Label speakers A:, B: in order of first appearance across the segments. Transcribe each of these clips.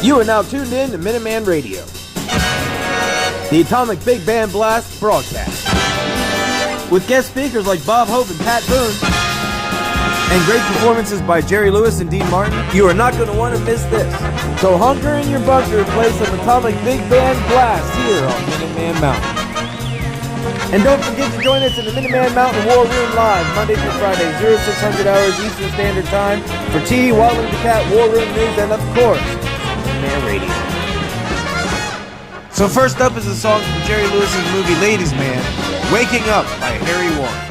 A: You are now tuned in to Minuteman Radio, the Atomic Big Band Blast broadcast. With guest speakers like Bob Hope and Pat Boone, and great performances by Jerry Lewis and Dean Martin, you are not going to want to miss this. So hunker in your bunker and play some Atomic Big Band Blast here on Minuteman Mountain. And don't forget to join us in the Minuteman Mountain War Room Live, Monday through Friday, 0600 hours Eastern Standard Time, for tea, Wilding the Cat, War Room News, and of course, Minuteman Radio. So first up is a song from Jerry Lewis's movie Ladies Man, Waking Up by Harry Warren.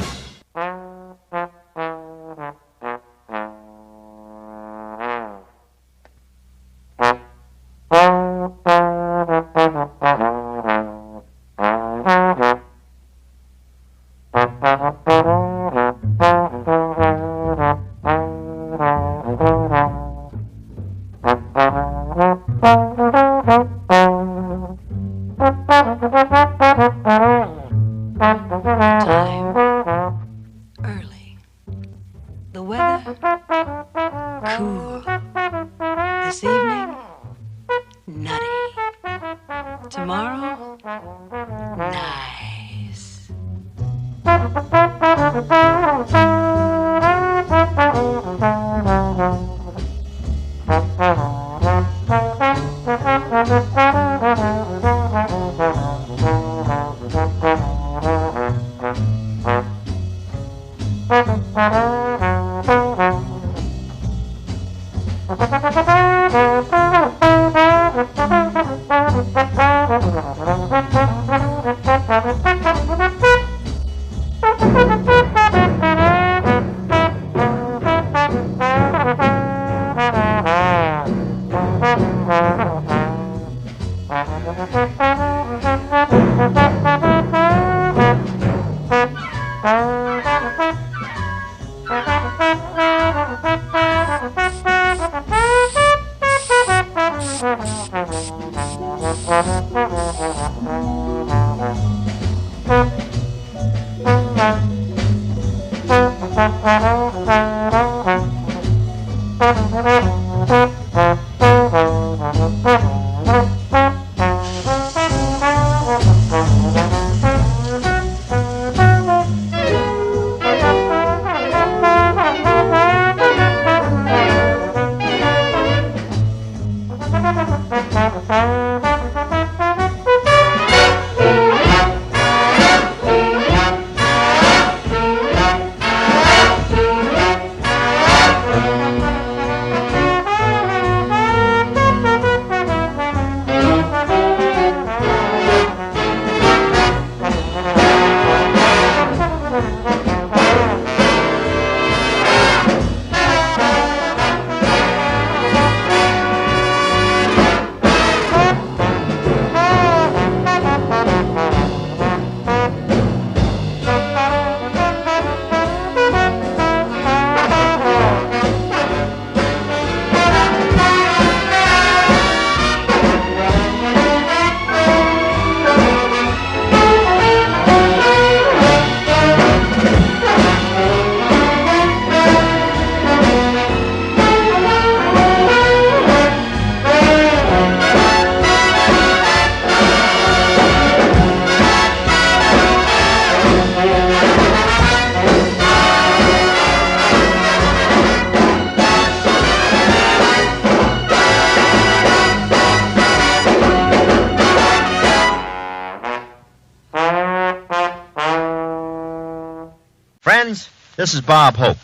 B: Friends, this is Bob Hope.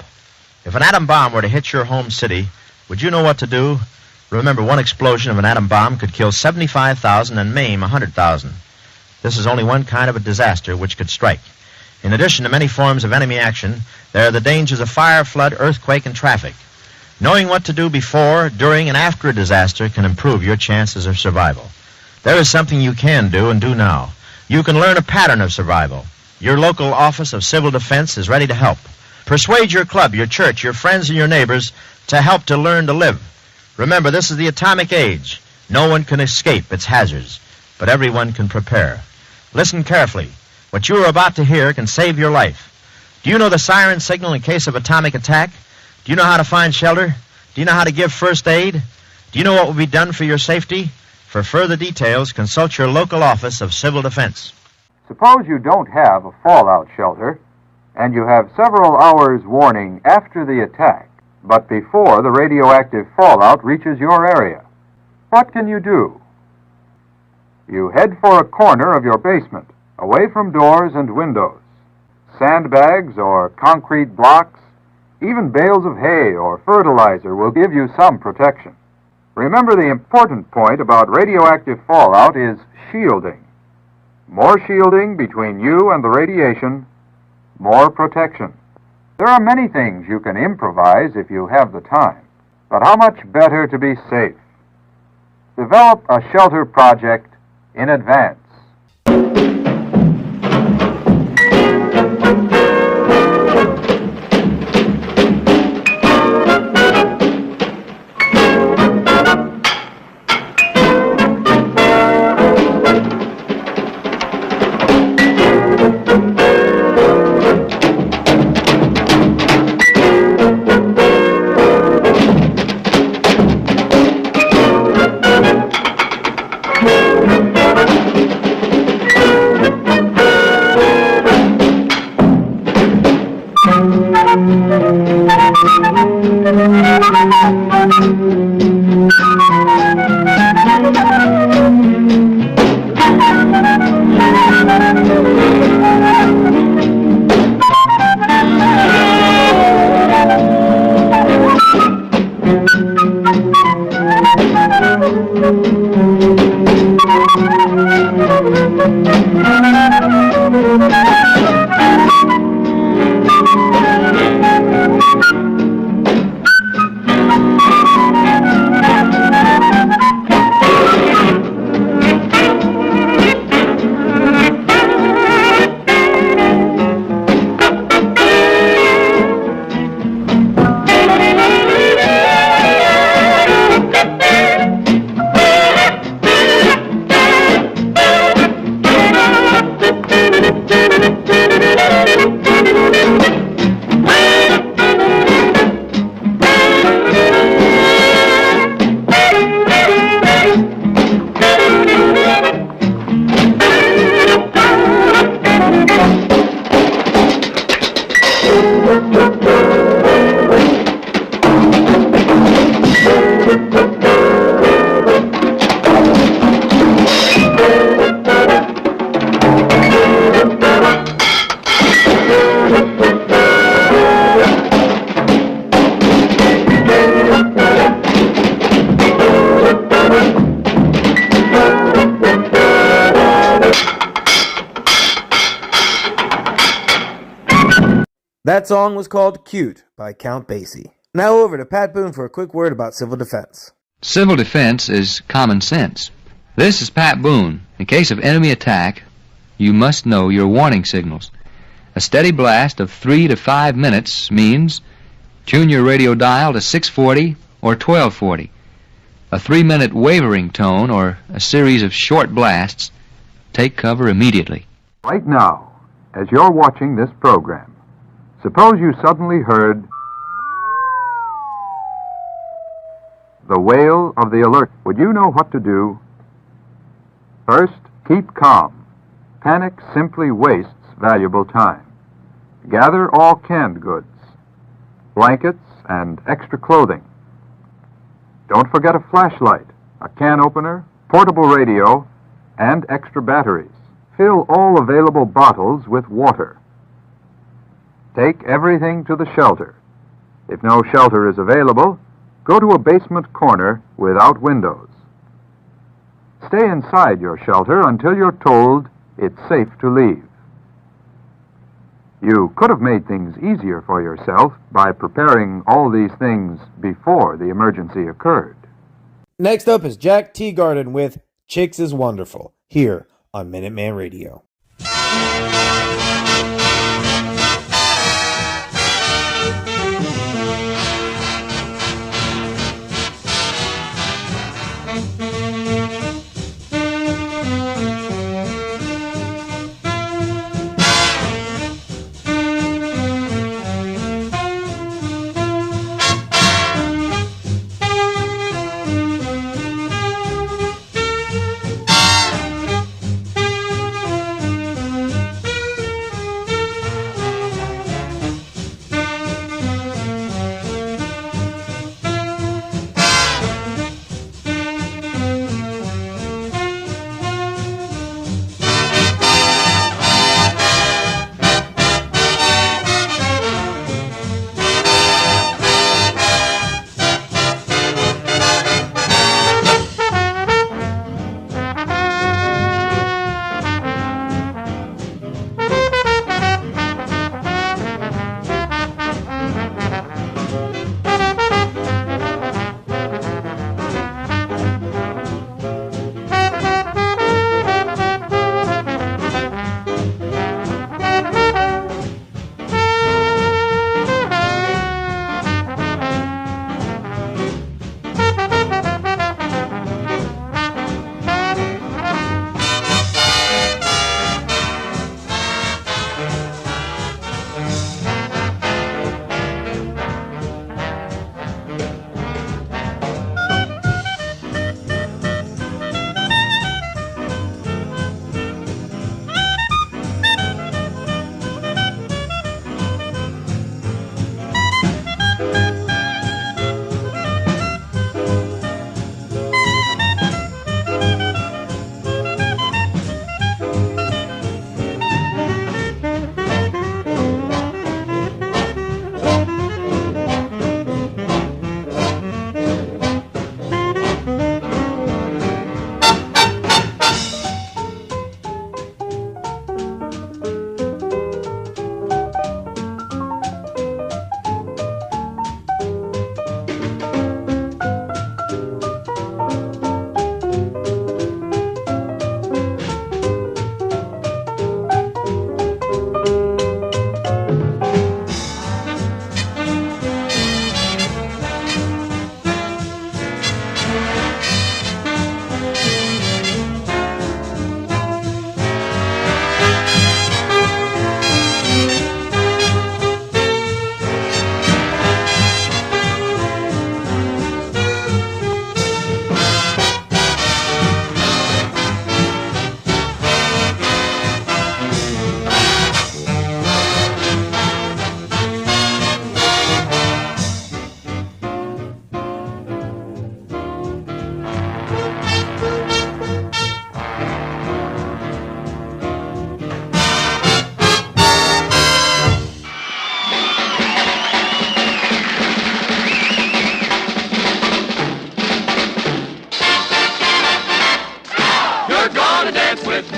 B: If an atom bomb were to hit your home city, would you know what to do? Remember, one explosion of an atom bomb could kill 75,000 and maim 100,000. This is only one kind of a disaster which could strike. In addition to many forms of enemy action, there are the dangers of fire, flood, earthquake, and traffic. Knowing what to do before, during, and after a disaster can improve your chances of survival. There is something you can do and do now. You can learn a pattern of survival. Your local Office of Civil Defense is ready to help. Persuade your club, your church, your friends, and your neighbors to help to learn to live. Remember, this is the atomic age. No one can escape its hazards, but everyone can prepare. Listen carefully. What you are about to hear can save your life. Do you know the siren signal in case of atomic attack? Do you know how to find shelter? Do you know how to give first aid? Do you know what will be done for your safety? For further details, consult your local office of Civil Defense.
C: Suppose you don't have a fallout shelter, and you have several hours warning after the attack, but before the radioactive fallout reaches your area. What can you do? You head for a corner of your basement, away from doors and windows. Sandbags or concrete blocks, even bales of hay or fertilizer will give you some protection. Remember, the important point about radioactive fallout is shielding. More shielding between you and the radiation, more protection. There are many things you can improvise if you have the time, but how much better to be safe? Develop a shelter project in advance.
A: That song was called Cute by Count Basie. Now over to Pat Boone for a quick word about civil defense.
D: Civil defense is common sense. This is Pat Boone. In case of enemy attack, you must know your warning signals. A steady blast of 3 to 5 minutes means tune your radio dial to 640 or 1240. A 3-minute wavering tone or a series of short blasts, take cover immediately.
C: Right now, as you're watching this program, suppose you suddenly heard the wail of the alert. Would you know what to do? First, keep calm. Panic simply wastes valuable time. Gather all canned goods, blankets, and extra clothing. Don't forget a flashlight, a can opener, portable radio, and extra batteries. Fill all available bottles with water. Take everything to the shelter. If no shelter is available, go to a basement corner without windows. Stay inside your shelter until you're told it's safe to leave. You could have made things easier for yourself by preparing all these things before the emergency occurred.
A: Next up is Jack Teagarden with Chicks is Wonderful, here on Minuteman Radio.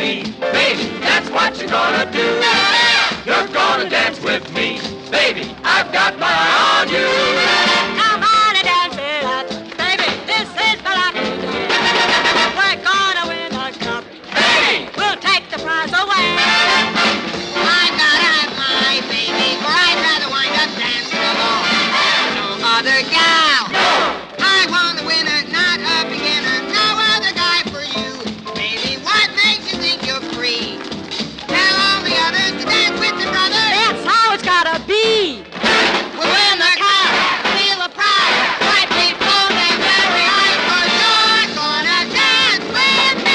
E: me. Baby, that's what you're gonna do. You're gonna dance with me. Baby, I've got my eye on you.
F: Come on and dance it up. Baby, this is what I can do. We're gonna win the cup.
E: Baby,
F: We'll take the prize away.
G: I've got to have my baby, for I'd rather wind up dancing alone. No other gal. I want a winner, not a beginner. No other guy for you. Baby, what makes you think you're free? Tell all the others to dance with their brothers.
F: That's how it's gotta be.
G: We'll win the cup, feel the pride. Might be flown and very high, 'cause you're gonna dance with me.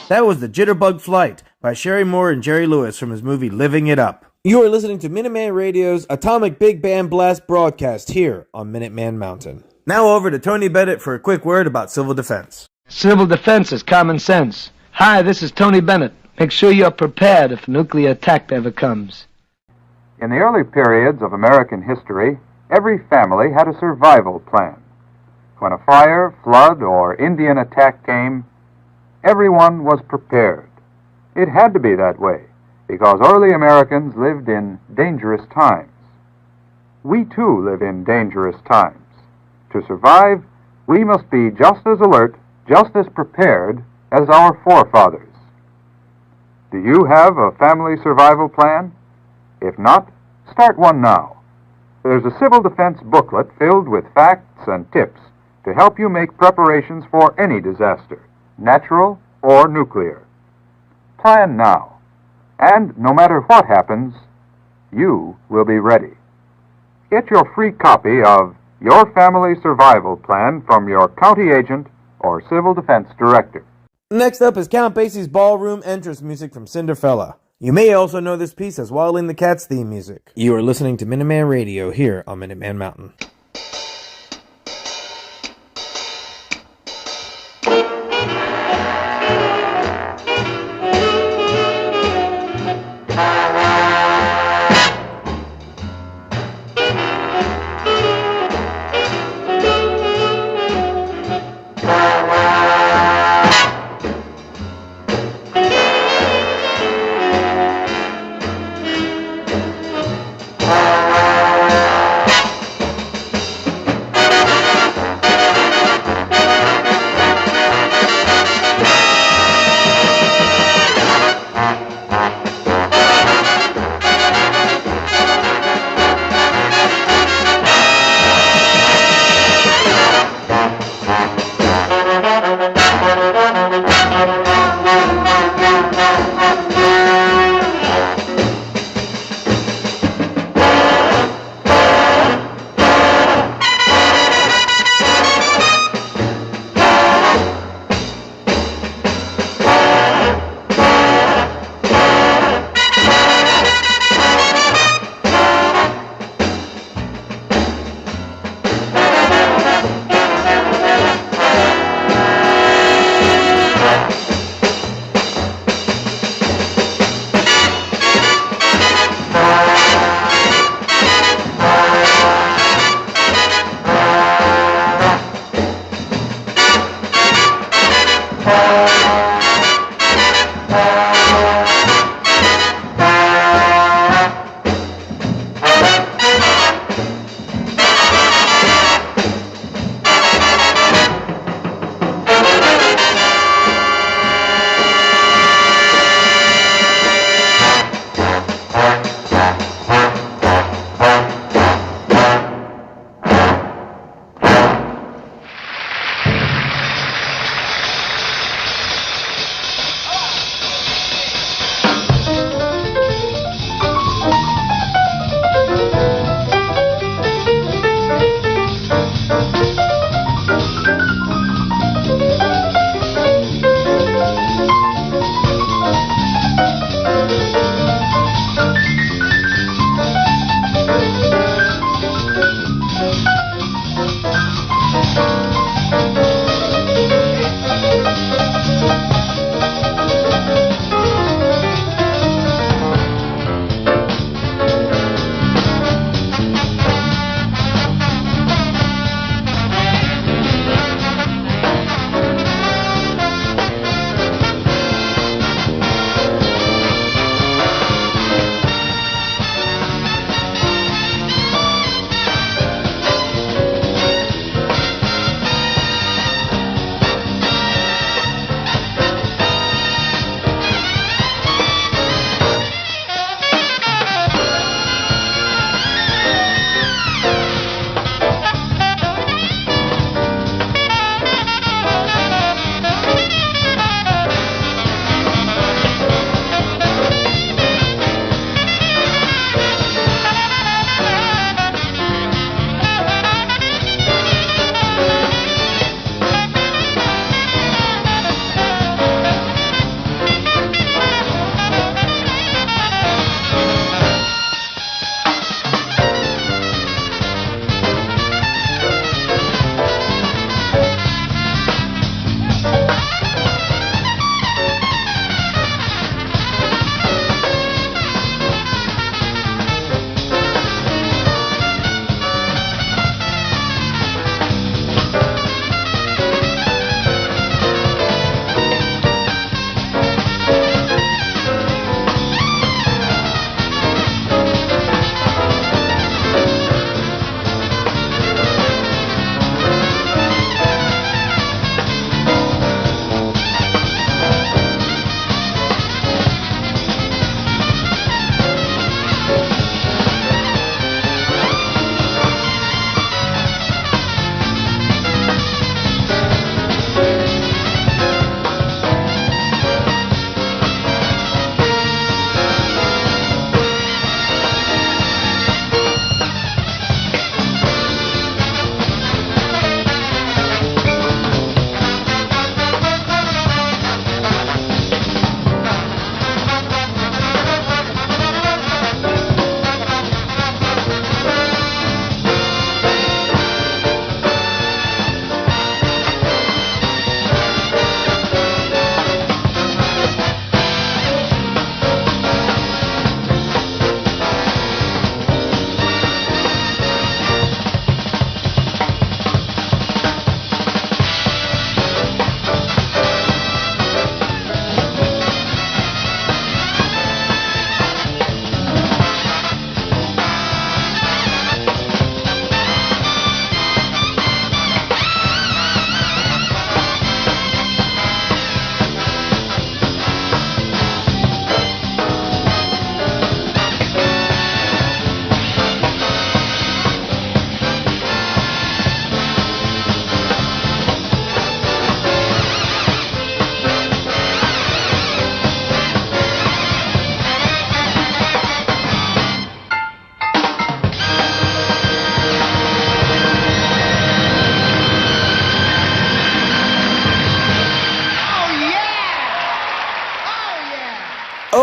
A: That was The Jitterbug Flight by Sherry Moore and Jerry Lewis from his movie Living It Up. You are listening to Minuteman Radio's Atomic Big Band Blast broadcast here on Minuteman Mountain. Now over to Tony Bennett for a quick word about civil defense.
H: Civil defense is common sense. Hi, this is Tony Bennett. Make sure you're prepared if a nuclear attack ever comes.
C: In the early periods of American history, every family had a survival plan. When a fire, flood, or Indian attack came, everyone was prepared. It had to be that way, because early Americans lived in dangerous times. We too live in dangerous times. To survive, we must be just as alert, just as prepared as our forefathers. Do you have a family survival plan? If not, start one now. There's a civil defense booklet filled with facts and tips to help you make preparations for any disaster, natural or nuclear. Plan now, and no matter what happens, you will be ready. Get your free copy of Your Family Survival Plan from your county agent or civil defense director.
A: Next up is Count Basie's ballroom entrance music from Cinderfella. You may also know this piece as Wilding the Cat's theme music. You are listening to Minuteman Radio here on Minuteman Mountain.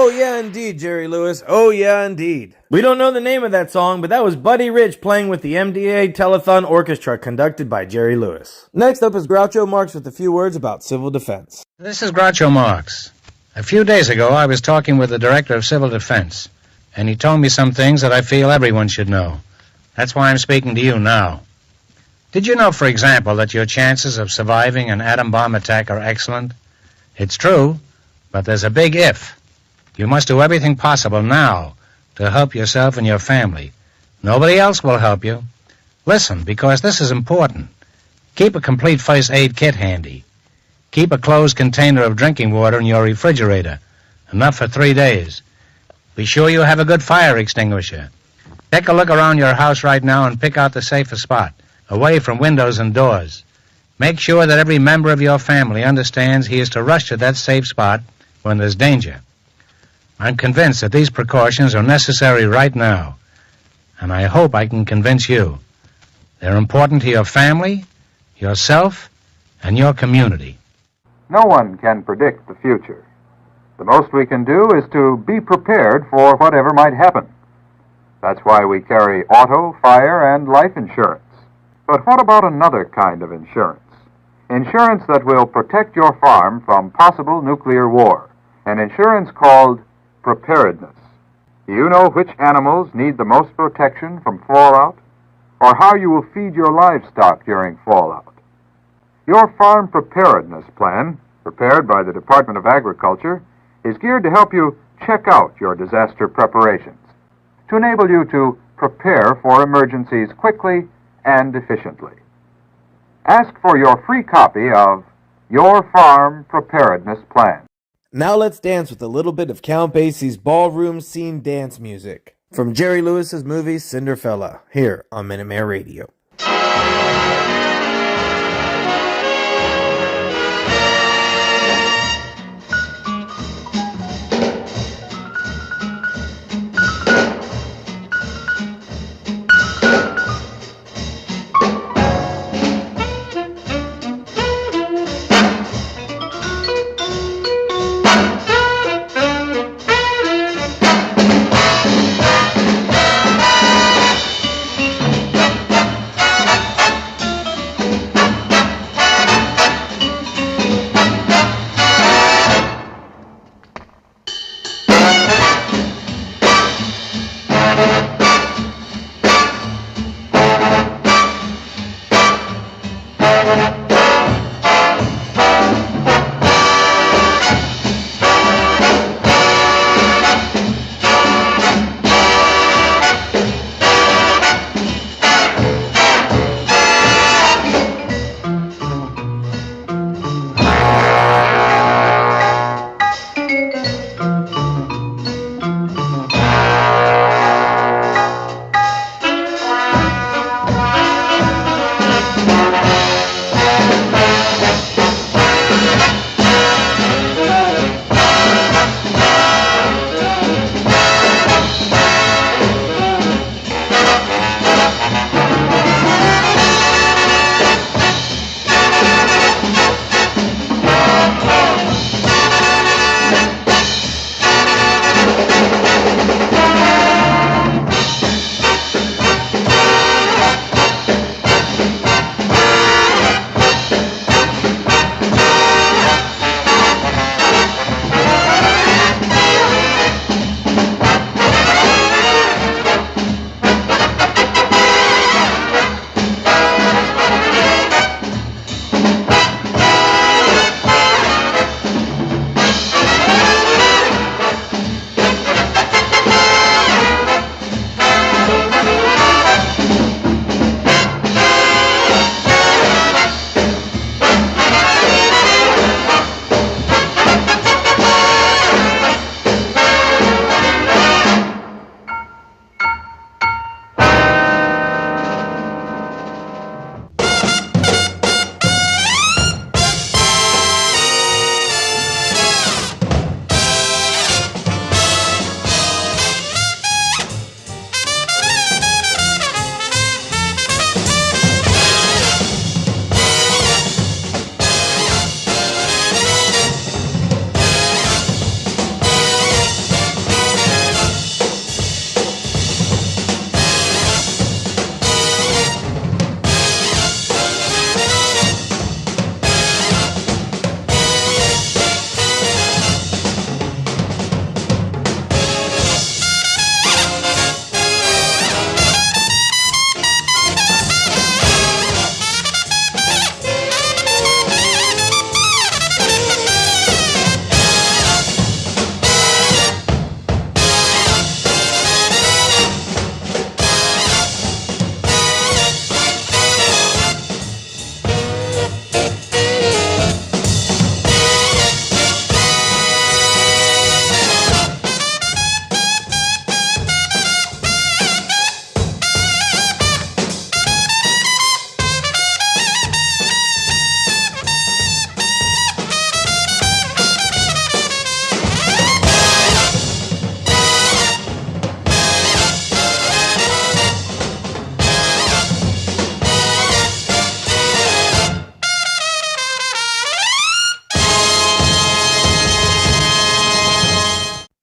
A: Oh, yeah, indeed, Jerry Lewis. Oh, yeah, indeed. We don't know the name of that song, but that was Buddy Rich playing with the MDA Telethon Orchestra conducted by Jerry Lewis. Next up is Groucho Marx with a few words about civil defense.
I: This is Groucho Marx. A few days ago, I was talking with the Director of Civil Defense, and he told me some things that I feel everyone should know. That's why I'm speaking to you now. Did you know, for example, that your chances of surviving an atom bomb attack are excellent? It's true, but there's a big if. You must do everything possible now to help yourself and your family. Nobody else will help you. Listen, because this is important. Keep a complete first aid kit handy. Keep a closed container of drinking water in your refrigerator, enough for 3 days. Be sure you have a good fire extinguisher. Take a look around your house right now and pick out the safest spot, away from windows and doors. Make sure that every member of your family understands he is to rush to that safe spot when there's danger. I'm convinced that these precautions are necessary right now, and I hope I can convince you. They're important to your family, yourself, and your community.
C: No one can predict the future. The most we can do is to be prepared for whatever might happen. That's why we carry auto, fire, and life insurance. But what about another kind of insurance? Insurance that will protect your farm from possible nuclear war. An insurance called preparedness. Do you know which animals need the most protection from fallout? Or how you will feed your livestock during fallout? Your farm preparedness plan, prepared by the Department of Agriculture, is geared to help you check out your disaster preparations, to enable you to prepare for emergencies quickly and efficiently. Ask for your free copy of Your Farm Preparedness Plan.
A: Now let's dance with a little bit of Count Basie's ballroom scene dance music from Jerry Lewis's movie Cinderella, here on Minuteman Radio.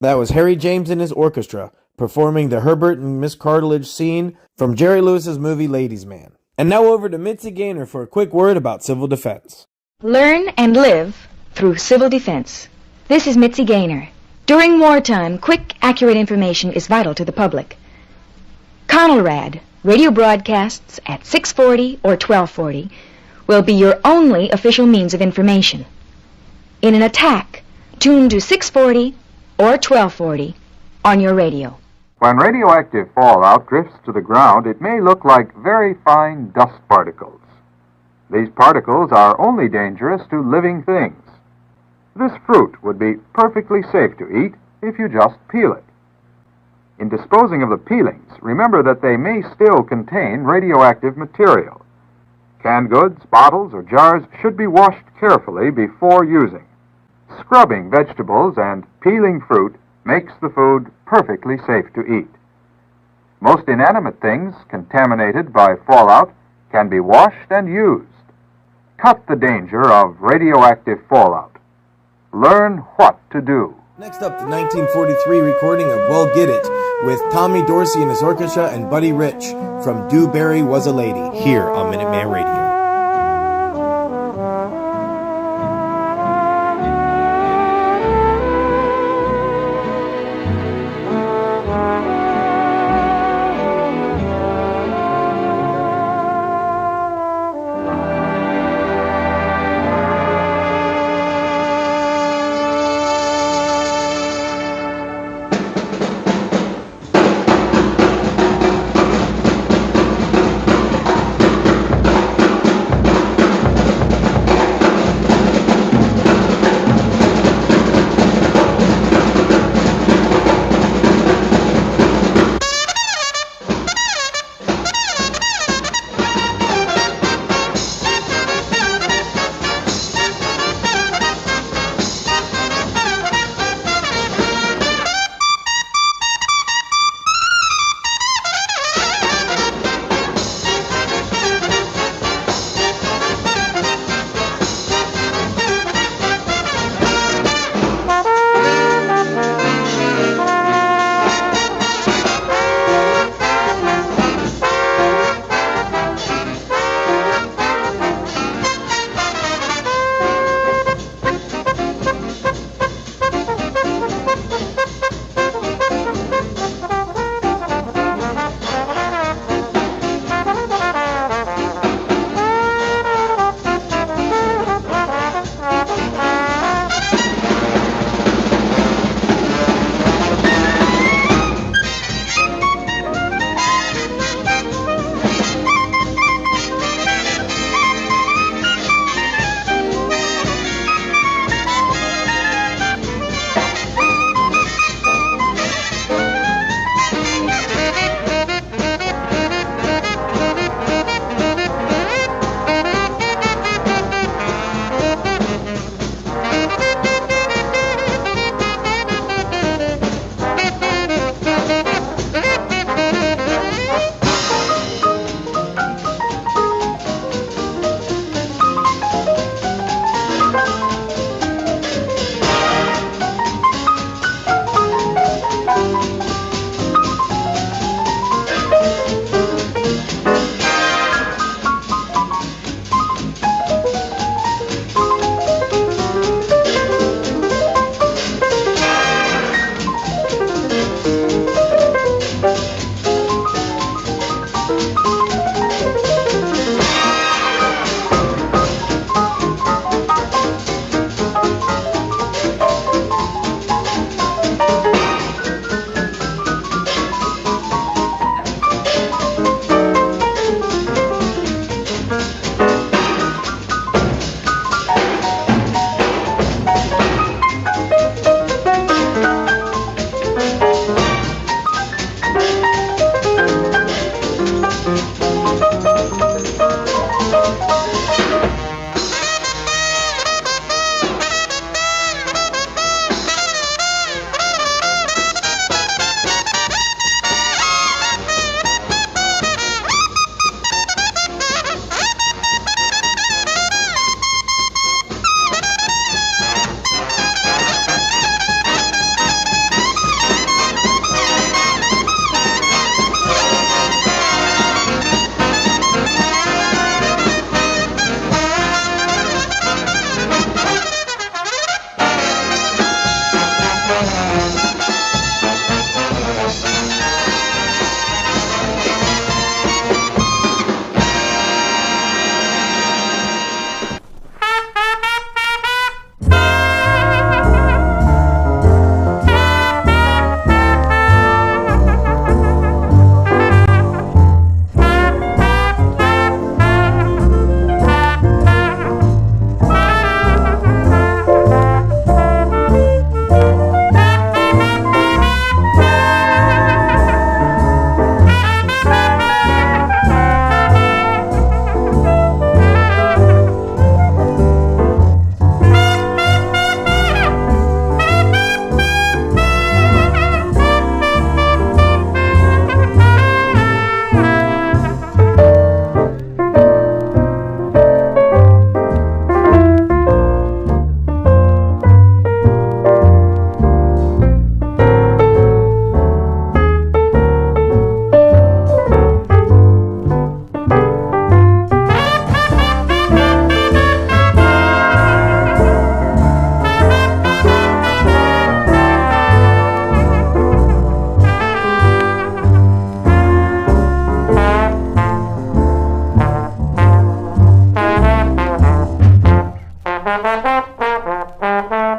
A: That was Harry James and his orchestra performing the Herbert and Miss Cartilage scene from Jerry Lewis's movie Ladies' Man. And now over to Mitzi Gaynor for a quick word about civil defense.
J: Learn and live through civil defense. This is Mitzi Gaynor. During wartime, quick, accurate information is vital to the public. Conelrad, radio broadcasts at 6:40 or 12:40, will be your only official means of information. In an attack, tune to 6:40 or 12:40 on your radio.
C: When radioactive fallout drifts to the ground, it may look like very fine dust particles. These particles are only dangerous to living things. This fruit would be perfectly safe to eat if you just peel it. In disposing of the peelings, remember that they may still contain radioactive material. Canned goods, bottles, or jars should be washed carefully before using. Scrubbing vegetables and peeling fruit makes the food perfectly safe to eat. Most inanimate things contaminated by fallout can be washed and used. Cut the danger of radioactive fallout. Learn what to do.
A: Next up, the 1943 recording of Well Get It with Tommy Dorsey and his orchestra and Buddy Rich from Dewberry Was a Lady here on Minuteman Radio.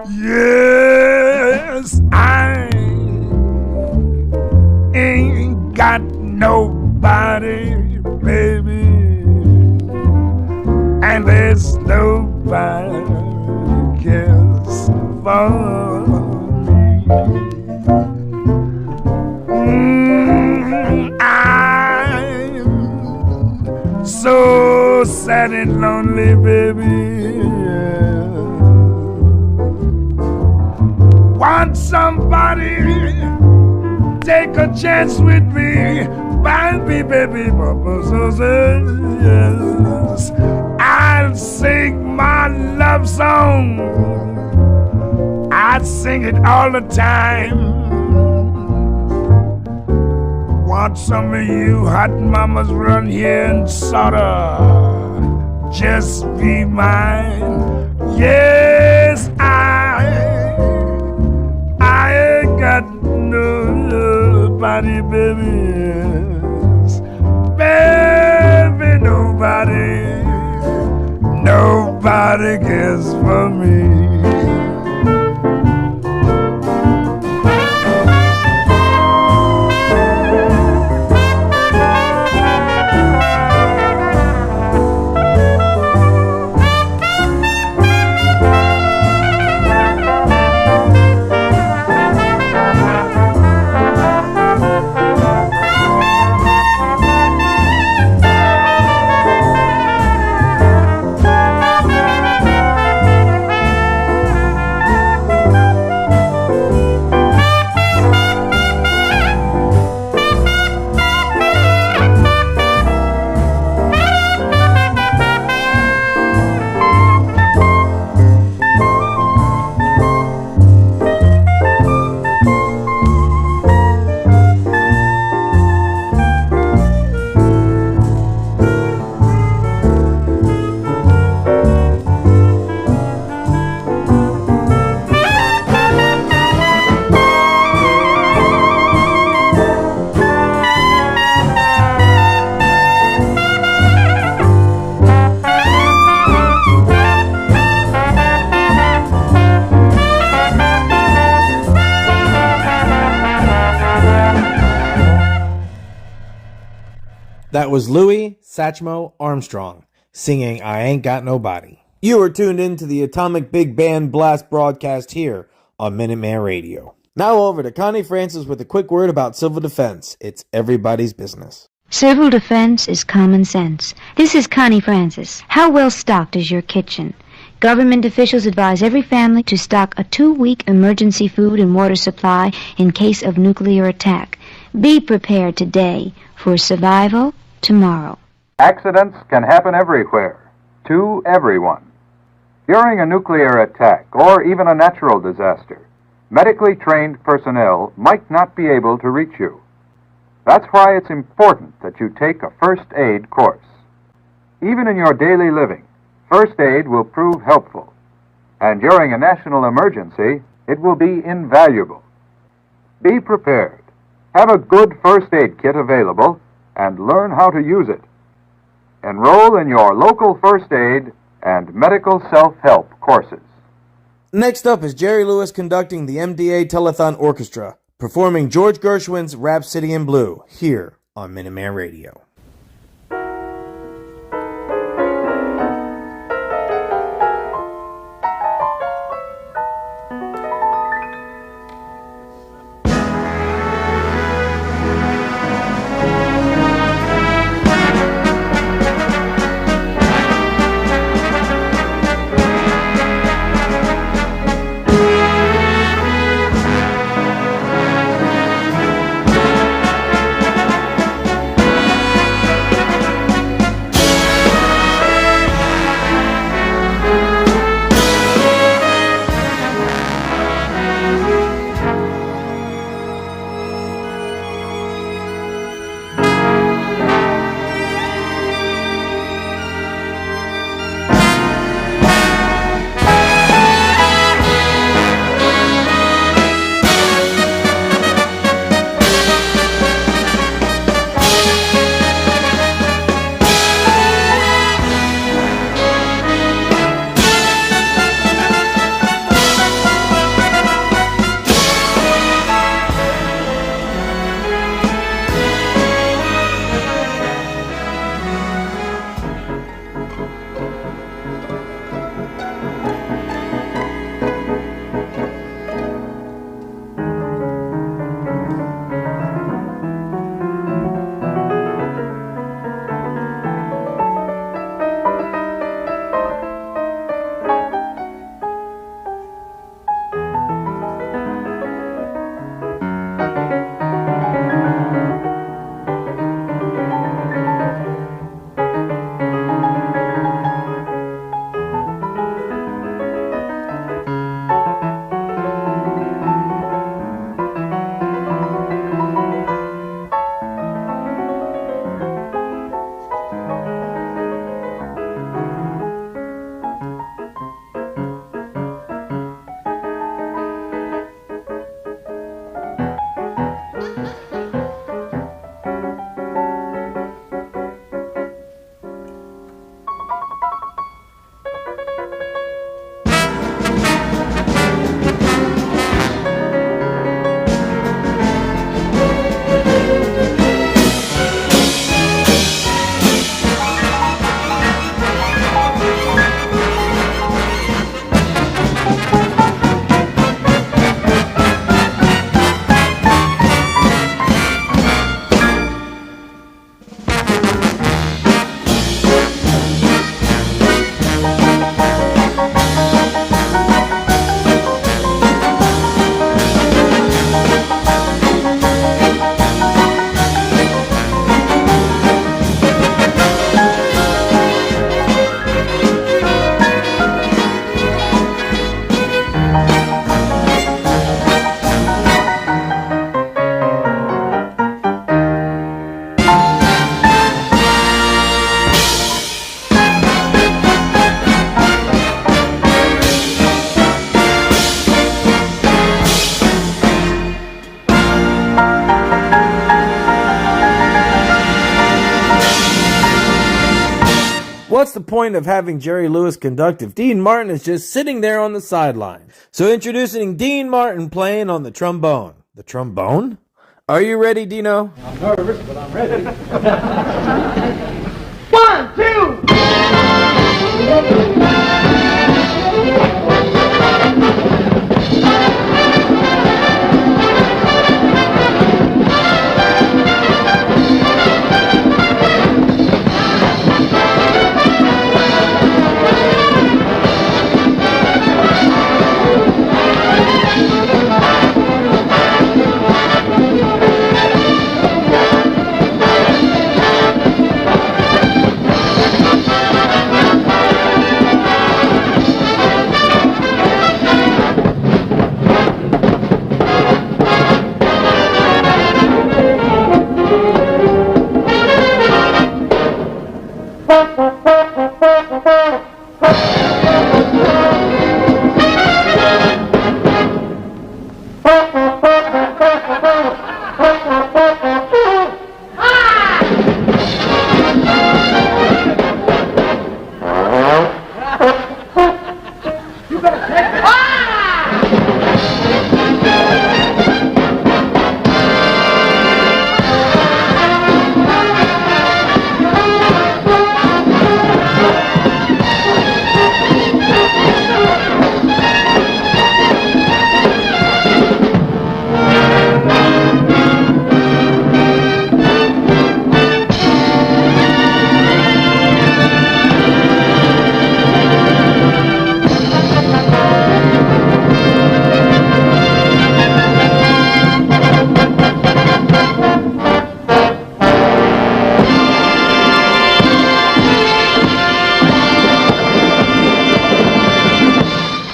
K: Yes, I ain't got nobody, baby, and there's nobody cares for me. I'm so sad and lonely, baby. Want somebody take a chance with me, baby, baby, yes. I'll sing my love song, I sing it all the time. Want some of you hot mamas run here and sorta just be mine. Yes, I ain't got nobody, baby. Baby, nobody cares for me.
A: That was Louis Satchmo Armstrong singing I Ain't Got Nobody. You are tuned in to the Atomic Big Band Blast broadcast here on Minuteman Radio. Now over to Connie Francis with a quick word about civil defense. It's everybody's business.
L: Civil defense is common sense. This is Connie Francis. How well stocked is your kitchen? Government officials advise every family to stock a 2-week emergency food and water supply in case of nuclear attack. Be prepared today for survival tomorrow.
C: Accidents can happen everywhere, to everyone. During a nuclear attack or even a natural disaster, medically trained personnel might not be able to reach you. That's why it's important that you take a first aid course. Even in your daily living, first aid will prove helpful, and during a national emergency, it will be invaluable. Be prepared. Have a good first aid kit available and learn how to use it. Enroll in your local first aid and medical self-help courses.
A: Next up is Jerry Lewis conducting the MDA Telethon Orchestra, performing George Gershwin's Rhapsody in Blue here on Minuteman Radio. the point of having Jerry Lewis conduct if Dean Martin is just sitting there on the sideline? So introducing Dean Martin playing on the trombone. The trombone? Are you ready, Dino?
M: I'm nervous, but I'm ready. 1, 2!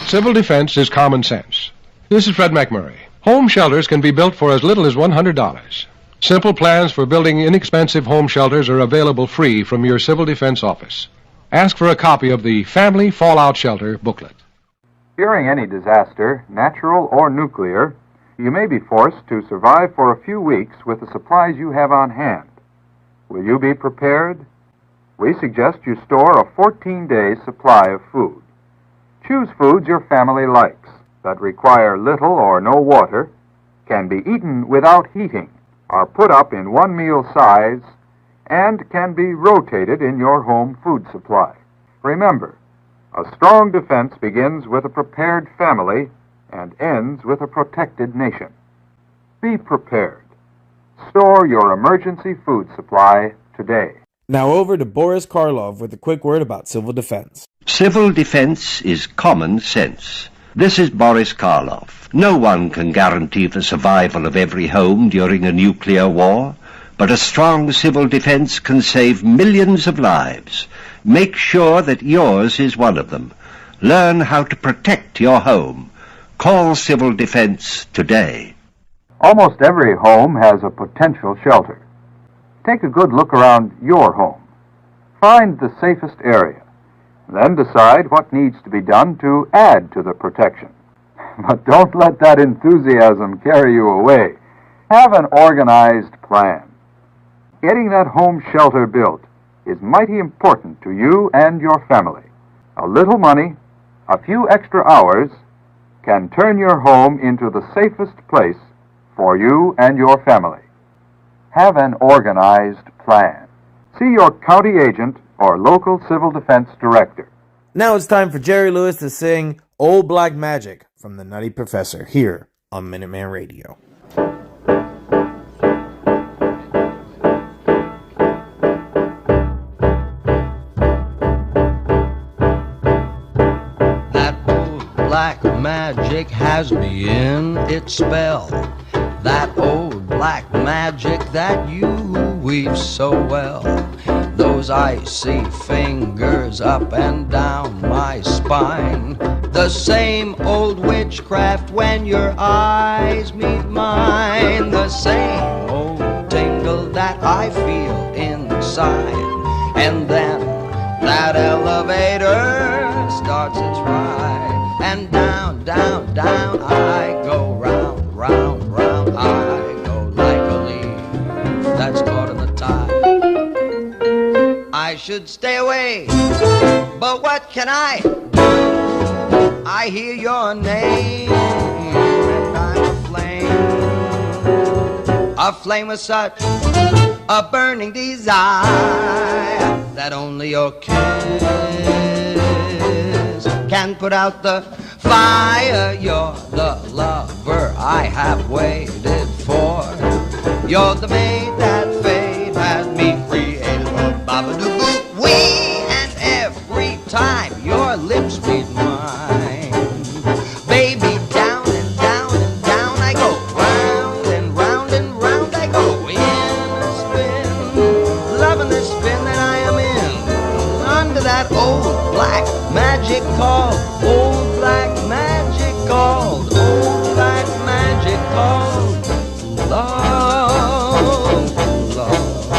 N: Civil defense is common sense. This is Fred McMurray. Home shelters can be built for as little as $100. Simple plans for building inexpensive home shelters are available free from your civil defense office. Ask for a copy of the Family Fallout Shelter booklet.
C: During any disaster, natural or nuclear, you may be forced to survive for a few weeks with the supplies you have on hand. Will you be prepared? We suggest you store a 14-day supply of food. Choose foods your family likes that require little or no water, can be eaten without heating, are put up in one meal size, and can be rotated in your home food supply. Remember, a strong defense begins with a prepared family and ends with a protected nation. Be prepared. Store your emergency food supply today.
A: Now over to Boris Karloff with a quick word about civil defense.
O: Civil defense is common sense. This is Boris Karloff. No one can guarantee the survival of every home during a nuclear war, but a strong civil defense can save millions of lives. Make sure that yours is one of them. Learn how to protect your home. Call civil defense today.
C: Almost every home has a potential shelter. Take a good look around your home. Find the safest area. Then decide what needs to be done to add to the protection. But don't let that enthusiasm carry you away. Have an organized plan. Getting that home shelter built is mighty important to you and your family. A little money, a few extra hours, can turn your home into the safest place for you and your family. Have an organized plan. See your county agent or local civil defense director.
A: Now it's time for Jerry Lewis to sing Old Black Magic from the Nutty Professor here on Minuteman Radio.
P: That old black magic has me in its spell. That old black magic that you weave so well. Those icy fingers up and down my spine. The same old witchcraft when your eyes meet mine. The same old tingle that I feel inside. And then that elevator starts its ride. And down, down, down I go, round, round, round I go like a leaf that's caught in the tide. I should stay away. But what can I do? I hear your name, and I'm a flame with such a burning desire that only your kiss can put out the fire. You're the lover I have waited for. You're the maid that fate had me created for. Babadoo-boo-wee, and every time your lips meet mine, baby, down and down and down I go, round and round and round I go, in a spin, loving the spin that I am in, under that old black magic called, old black magic called, old black magic called love, love,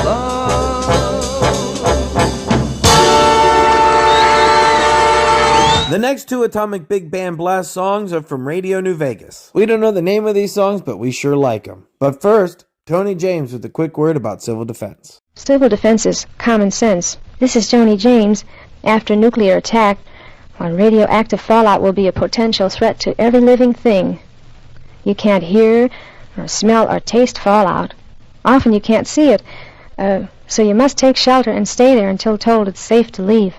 P: love.
A: The next two Atomic Big Band Blast songs are from Radio New Vegas. We don't know the name of these songs, but we sure like them. But first, Tony James with a quick word about civil defense.
Q: Civil defense is common sense. This is Joni James. After nuclear attack, radioactive fallout will be a potential threat to every living thing. You can't hear or smell or taste fallout. Often you can't see it, so you must take shelter and stay there until told it's safe to leave.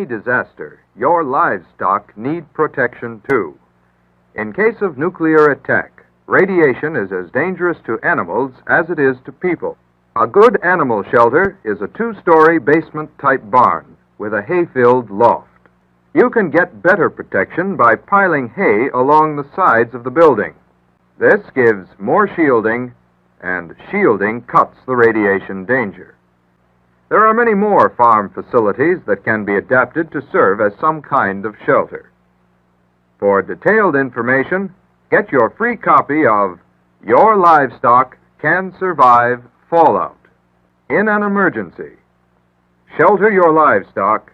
C: Disaster, your livestock need protection too. In case of nuclear attack, radiation is as dangerous to animals as it is to people. A good animal shelter is a two-story basement-type barn with a hay-filled loft. You can get better protection by piling hay along the sides of the building. This gives more shielding, and shielding cuts the radiation danger. There are many more farm facilities that can be adapted to serve as some kind of shelter. For detailed information, get your free copy of Your Livestock Can Survive Fallout. In an emergency, shelter your livestock,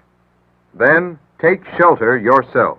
C: then take shelter yourself.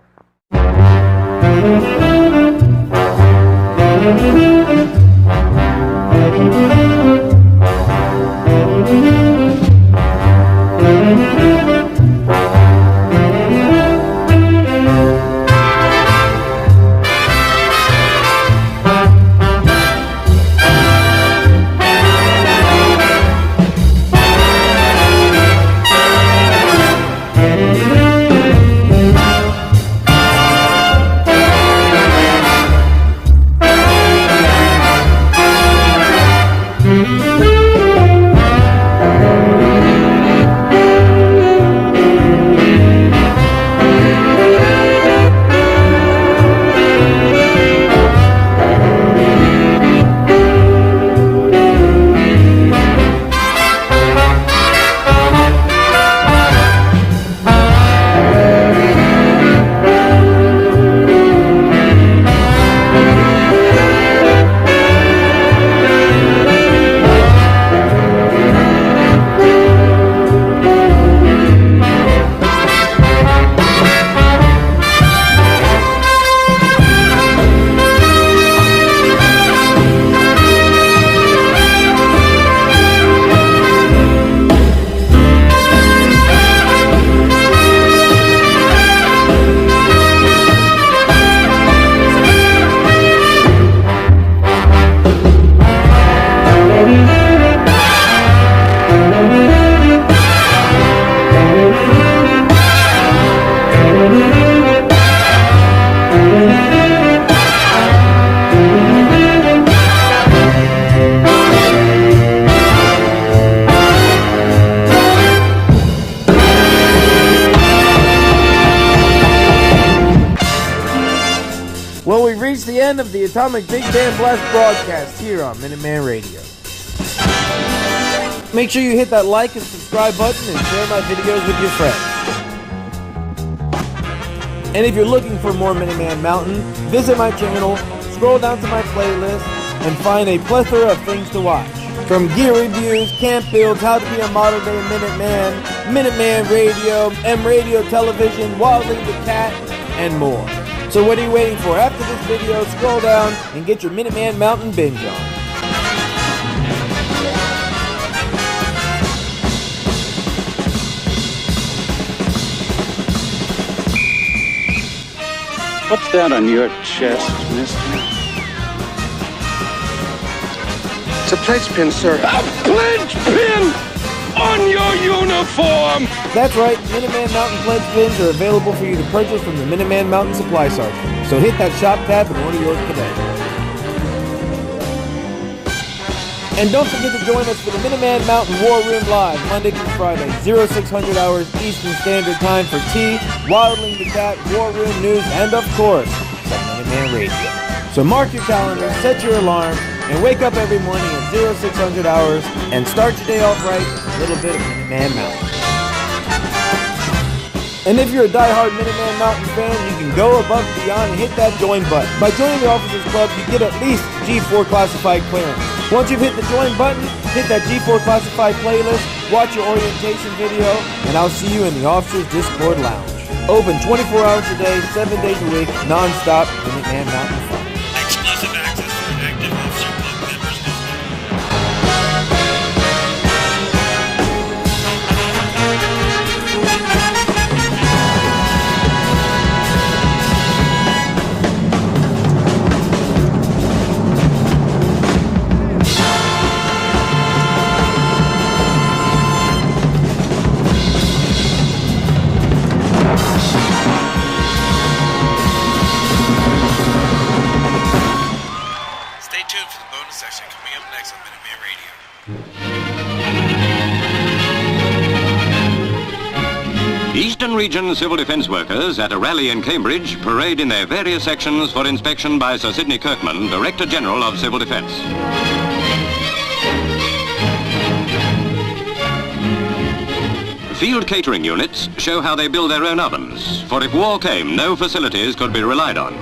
A: Well, we've reached the end of the Atomic Big Band Blast broadcast here on Minuteman Radio. Make sure you hit that like and subscribe button and share my videos with your friends. And if you're looking for more Minuteman Mountain, visit my channel, scroll down to my playlist, and find a plethora of things to watch. From gear reviews, camp builds, how to be a modern day Minuteman, Minuteman Radio, M-Radio Television, Wildly the Cat, and more. So what are you waiting for? After this video, scroll down and get your Minuteman Mountain binge on.
R: What's that on your chest, mister?
S: It's a pledge pin, sir.
R: A pledge pin on your uniform!
A: That's right, Minuteman Mountain pledge pins are available for you to purchase from the Minuteman Mountain Supply Sergeant. So hit that shop tab and order yours today. And don't forget to join us for the Minuteman Mountain War Room Live, Monday through Friday, 0600 hours Eastern Standard Time for tea, Wildling the Cat, War Room News, and of course, some Minuteman Radio. So mark your calendar, set your alarm, and wake up every morning at 0600 hours and start your day off right with a little bit of Minuteman Mountain. And if you're a die-hard Minuteman Mountain fan, you can go above and beyond and hit that join button. By joining the Officers Club, you get at least G4 classified clearance. Once you've hit the join button, hit that G4 classified playlist, watch your orientation video, and I'll see you in the Officers Discord Lounge. Open 24 hours a day, 7 days a week, non-stop Minuteman Mountain fun.
T: Exclusive access for active Officer Club members only. Stay tuned for the bonus section coming up next on Minuteman Radio.
U: Eastern Region civil defence workers at a rally in Cambridge parade in their various sections for inspection by Sir Sidney Kirkman, Director General of Civil Defence. Field catering units show how they build their own ovens, for if war came, no facilities could be relied on.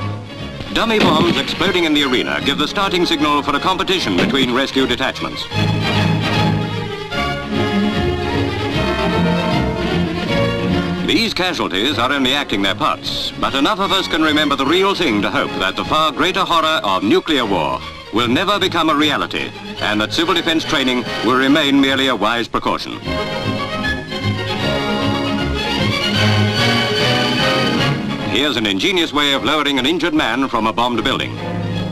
U: Dummy bombs exploding in the arena give the starting signal for a competition between rescue detachments. These casualties are only acting their parts, but enough of us can remember the real thing to hope that the far greater horror of nuclear war will never become a reality, and that civil defense training will remain merely a wise precaution. Here's an ingenious way of lowering an injured man from a bombed building.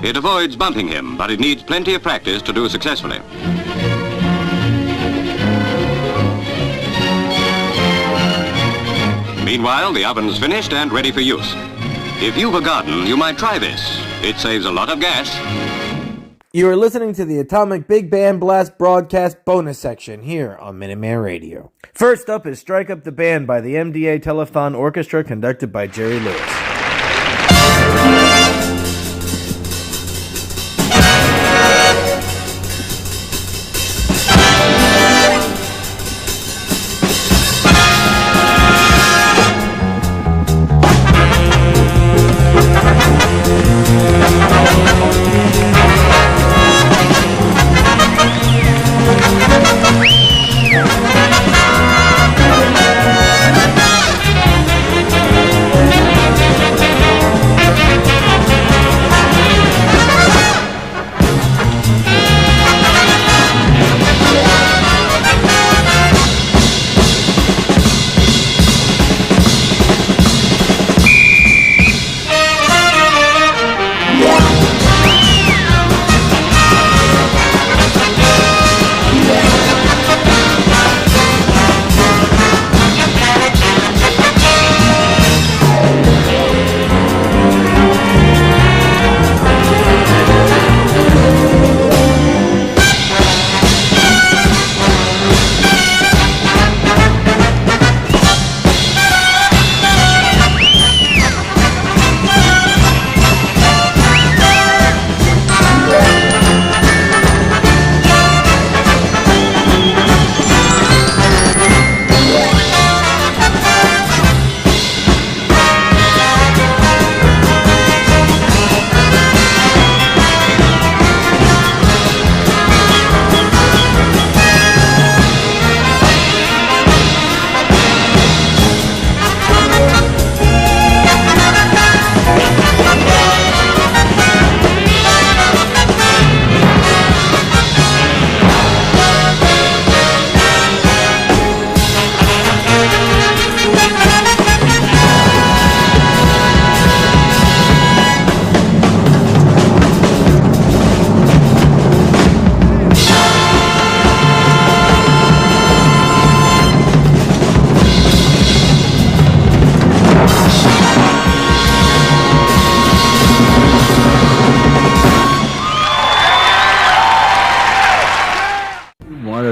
U: It avoids bumping him, but it needs plenty of practice to do successfully. Meanwhile, the oven's finished and ready for use. If you've a garden, you might try this. It saves a lot of gas.
A: You are listening to the Atomic Big Band Blast broadcast bonus section here on Minuteman Radio. First up is Strike Up the Band by the MDA Telethon Orchestra conducted by Jerry Lewis.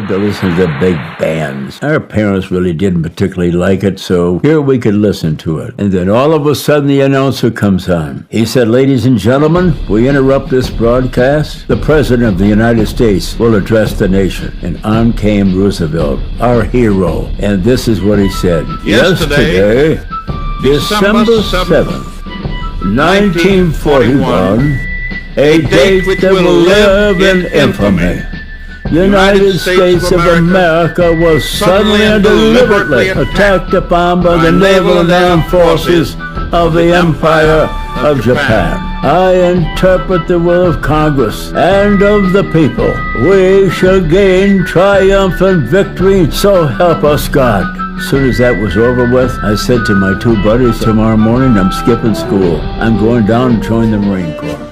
B: To listen to big bands. Our parents really didn't particularly like it, so here we could listen to it. And then all of a sudden the announcer comes on. He said, "Ladies and gentlemen, we interrupt this broadcast. The President of the United States will address the nation." And on came Roosevelt, our hero. And this is what he said. Yesterday, December 7th, 1941, a date that will live in infamy. United States of America was suddenly and deliberately attacked upon by the naval and armed forces of the Empire of Japan. I interpret the will of Congress and of the people. We shall gain triumphant victory, so help us God. As soon as that was over with, I said to my two buddies, tomorrow morning I'm skipping school. I'm going down to join the Marine Corps.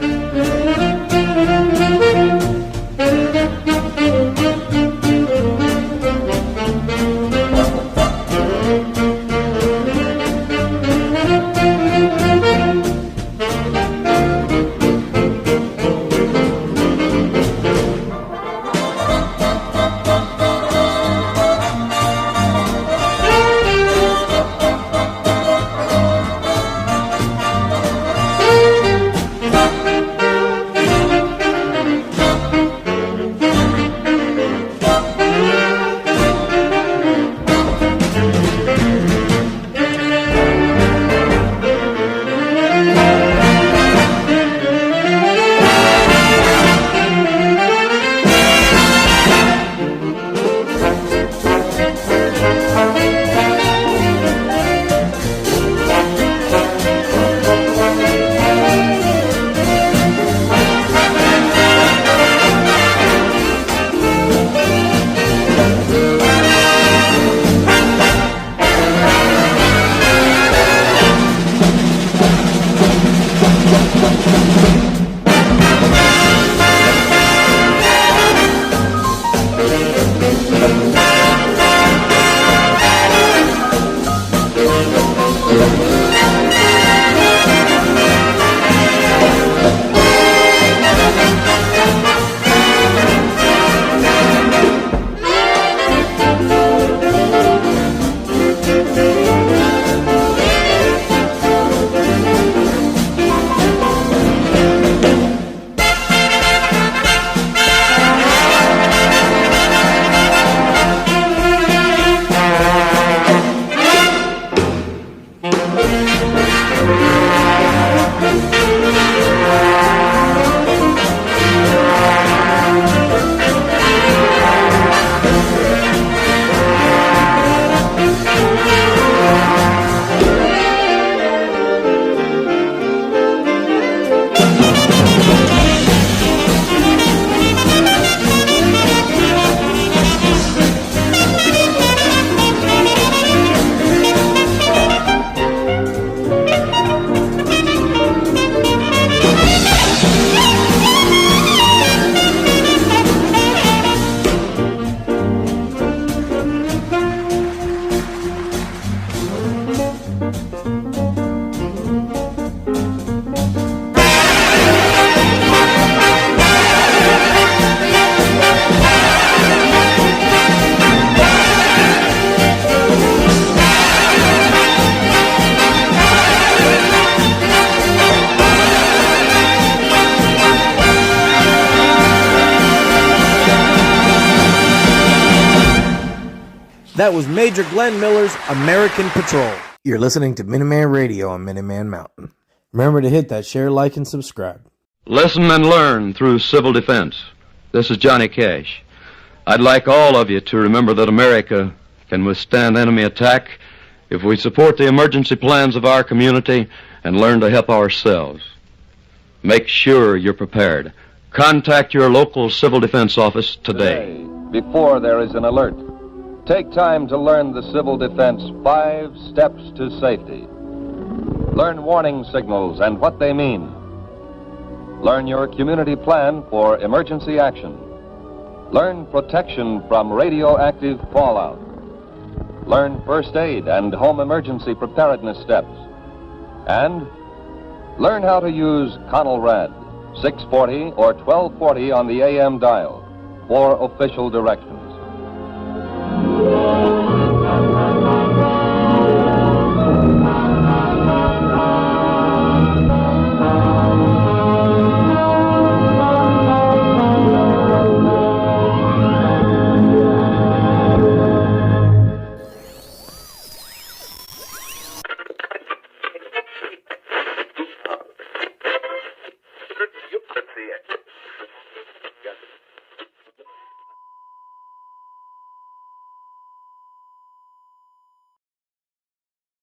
A: That was Major Glenn Miller's American Patrol. You're listening to Minuteman Radio on Minuteman Mountain. Remember to hit that share, like, and subscribe.
D: Listen and learn through civil defense. This is Johnny Cash. I'd like all of you to remember that America can withstand enemy attack if we support the emergency plans of our community and learn to help ourselves. Make sure you're prepared. Contact your local civil defense office today.
V: Before there is an alert, take time to learn the Civil Defense 5 Steps to Safety. Learn warning signals and what they mean. Learn your community plan for emergency action. Learn protection from radioactive fallout. Learn first aid and home emergency preparedness steps. And learn how to use Conelrad 640 or 1240 on the AM dial for official directions.
W: Let's see it.